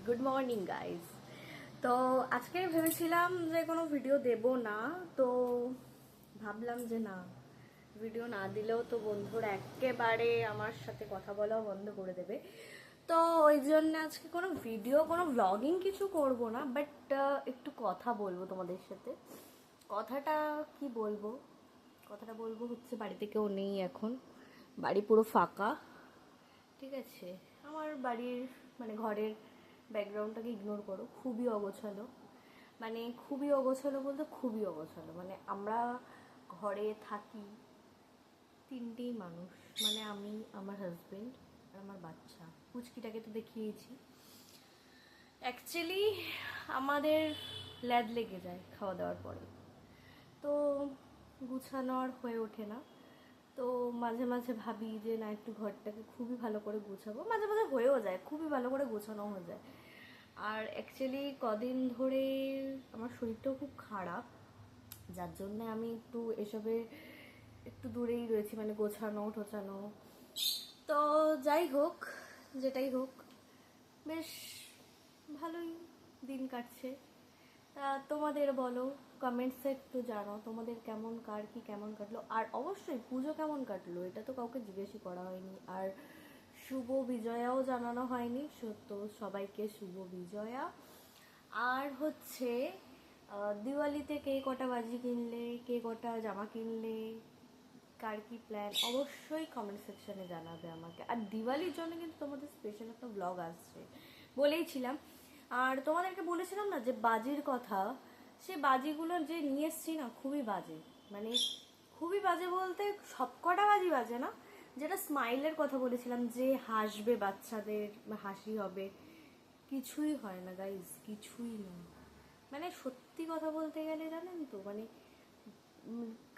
Good morning guys. তো আজকে ভেবেছিলাম যে কোনো ভিডিও দেব না, তো ভাবলাম যে না, ভিডিও না দিলেও তো বন্ধুরা একেবারে আমার সাথে কথা বলাও বন্ধ করে দেবে। তো ওই জন্য আজকে কোনো ভিডিও, কোনো ব্লগিং কিছু করব না, বাট একটু কথা বলবো তোমাদের সাথে। কথাটা কি বলবো, কথাটা বলবো হচ্ছে বাড়িতে কেউ নেই এখন, বাড়ি পুরো ফাঁকা। ঠিক আছে, আমার বাড়ির মানে ঘরের ব্যাকগ্রাউন্ডটাকে ইগনোর করো, খুবই অগোছালো। মানে খুবই অগোছালো বলতে খুবই অগোছালো, মানে আমরা ঘরে থাকি তিনটেই মানুষ, মানে আমি, আমার হাজবেন্ড আর আমার বাচ্চা। পুচকিটাকে তো দেখিয়েছি। অ্যাকচুয়ালি আমাদের ল্যাদ লেগে যায় খাওয়া দাওয়ার পরে, তো গুছানো আর হয়ে ওঠে না। তো মাঝে মাঝে ভাবি যে না, একটু ঘরটাকে খুবই ভালো করে গুছাবো, মাঝে মাঝে হয়েও যায়, খুবই ভালো করে গোছানো হয়ে যায়। আর অ্যাকচুয়ালি কদিন ধরে আমার শরীরটাও খুব খারাপ, যার জন্য আমি একটু এসবে একটু দূরেই রয়েছি, মানে গোছানো টোছানো। তো যাই হোক, যেটাই হোক, বেশ ভালোই দিন কাটছে। তা তোমাদের বলো, কমেন্টসে একটু জানাও তোমাদের কেমন, কার কি কেমন কাটলো, আর অবশ্যই পুজো কেমন কাটলো এটা তো কাউকে জিজ্ঞেসই করা হয়নি। আর শুভ বিজয়াও জানানো হয়নি, তো সবাইকে শুভ বিজয়া। আর হচ্ছে দিওয়ালিতে কে কটা বাজি কিনলে, কে কটা জামা কিনলে, কার কি প্ল্যান, অবশ্যই কমেন্ট সেকশনে জানাবে আমাকে। আর দিওয়ালির জন্য কিন্তু তোমাদের স্পেশাল একটা ব্লগ আসছে বলেইছিলাম। আর তোমাদেরকে বলেছিলাম না যে বাজির কথা, সে বাজিগুলো যে নিয়ে এসছি না, খুবই বাজে। মানে খুবই বাজে বলতে সবকটা বাজি বাজে না। যেটা স্মাইলের কথা বলেছিলাম, যে হাসবে, বাচ্চাদের হাসি হবে, কিছুই হয় না গাইজ, কিছুই না। মানে সত্যি কথা বলতে গেলে জানেন তো, মানে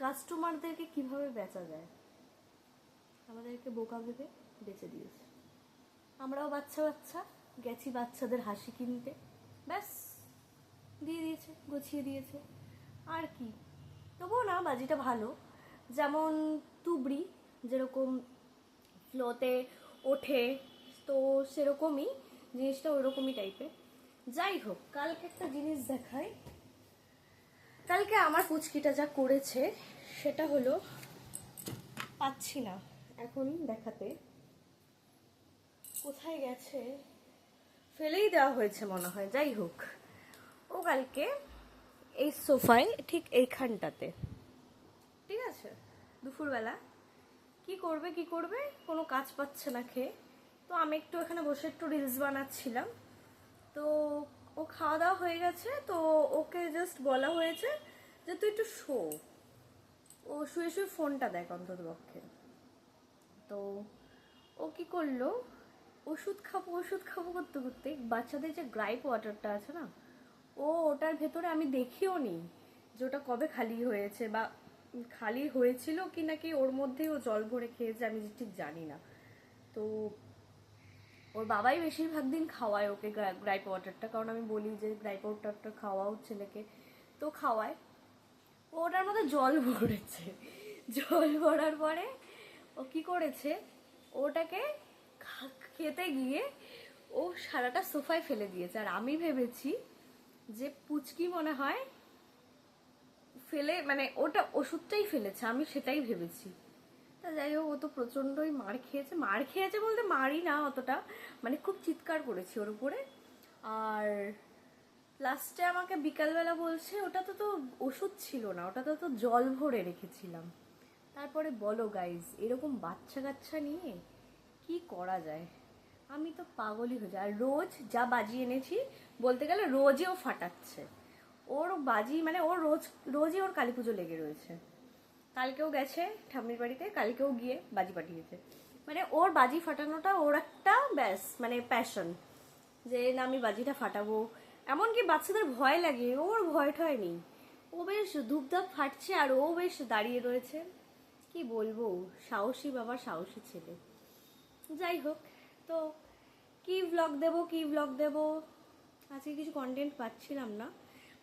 কাস্টমারদেরকে কিভাবে বেচা যায়, আমাদেরকে বোকা ভেবে বেচে দিয়েছে। আমরাও বাচ্চা বাচ্চা গেছি বাচ্চাদের হাসি কিনতে, ব্যাস দিয়ে দিয়েছে, গুছিয়ে দিয়েছে। আর কি, তবুও না বাজিটা ভালো। যেমন তুবড়ি যেরকম ফ্লোতে ওঠে, তো সেরকমই জিনিসটা ওরকমই টাইপের। যাই হোক, কালকে একটা জিনিস দেখাই। কালকে আমার পুচকিটা যা করেছে সেটা হলো, পাচ্ছি না এখন দেখাতে, কোথায় গেছে, ফেলেই দেওয়া হয়েছে মনে হয়। যাই হোক, ও কালকে এই সোফায় ঠিক এইখানটাতে, ঠিক আছে, দুপুরবেলা কি করবে কি করবে, কোনো কাজ পাচ্ছে না খেয়ে। তো আমি একটু এখানে বসে একটু রিলস বানাচ্ছিলাম। তো ও খাওয়া দাওয়া হয়ে গেছে, তো ওকে জাস্ট বলা হয়েছে যে তুই একটু শো, ও শুয়ে শুয়ে ফোনটা দেখ অন্তত পক্ষে। তো ও কি করলো, ওষুধ খাবো ওষুধ খাবো করতে করতে বাচ্চাদের যে গ্রাইপ ওয়াটারটা আছে না, ও ওটার ভেতরে, আমি দেখিও নি যে ওটা কবে খালি হয়েছে বা খালি হয়েছিল কি নাকি ওর মধ্যেই ও জল ভরে খেয়েছে, আমি ঠিক জানি না। তো ওর বাবাই বেশিরভাগ দিন খাওয়ায় ওকে গ্রাইপ ওয়াটারটা, কারণ আমি বলি যে গ্রাইপ ওয়াটারটা খাওয়াও ছেলেকে, তো খাওয়ায়। ওটার মধ্যে জল ভরেছে, জল ভরার পরে ও কি করেছে, ওটাকে খেতে গিয়ে ও সারাটা সোফায় ফেলে দিয়েছে। আর আমি ভেবেছি যে পুচকি মনে হয় ফেলে, মানে ওটা ওষুধটাই ফেলেছে, আমি সেটাই ভেবেছি। তা যাই হোক, ও তো প্রচণ্ডই মার খেয়েছে, মার খেয়েছে বলতে মারি না অতটা, মানে খুব চিৎকার করেছি ওর উপরে। আর লাস্টে আমাকে বিকালবেলা বলছে ওটাতে তো ওষুধ ছিল না, ওটাতে তো জল ভরে রেখেছিলাম। তারপরে বলো গাইজ, এরকম বাচ্চা কাচ্চা নিয়ে কি করা যায়, আমি তো পাগলই হয়ে যাই। আর রোজ যা বাজি এনেছি, বলতে গেলে রোজই ও ফাটাচ্ছে। ওর বাজি মানে ওর রোজই ওর কালী পুজো লেগে রয়েছে। কালকেও গেছে ঠাম্মির বাড়িতে, কালকেও গিয়ে বাজি পাঠিয়েছে। মানে ওর বাজি ফাটানোটা ওর একটা ব্যাস মানে প্যাশন, যে না আমি বাজিটা ফাটাবো। এমনকি বাচ্চাদের ভয় লাগে, ওর ভয় ঠয় নেই, ও বেশ ধূপধাপ ফাটছে আর ও বেশ দাঁড়িয়ে রয়েছে। কি বলবো, সাহসী বাবা, সাহসী ছেলে। যাই হোক, তো কি ব্লগ দেব কি ব্লগ দেব, আজকে কিছু কন্টেন্ট পাচ্ছিলাম না।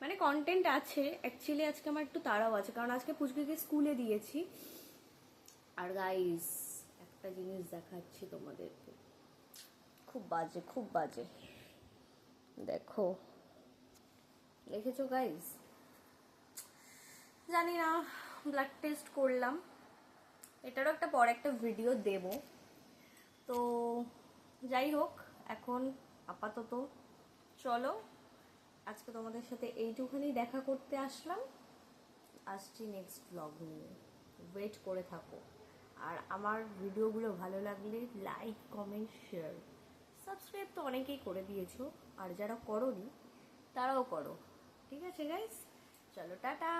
মানে কন্টেন্ট আছে অ্যাকচুয়ালি, আজকে আমার একটু তাড়াও আছে, কারণ আজকে পুচকিকে স্কুলে দিয়েছি। আর গাইস, একটা জিনিস দেখাচ্ছি তোমাদেরকে, খুব বাজে খুব বাজে। দেখো, দেখেছো গাইস? জানি না, ব্লাড টেস্ট করলাম, এটারও একটা পরে একটা ভিডিও দেব। তো যাই হোক, এখন আপাতত চলো, আজকে তোমাদের সাথে এইটুখানি দেখা করতে আসলাম। আসছি নেক্সট ব্লগ নিয়ে, ওয়েট করে থাকো। আর আমার ভিডিওগুলো ভালো লাগলে লাইক, কমেন্ট, শেয়ার, সাবস্ক্রাইব তো অনেকেই করে দিয়েছো, আর যারা করোনি তারাও করো। ঠিক আছে গাইস, চলো টাটা।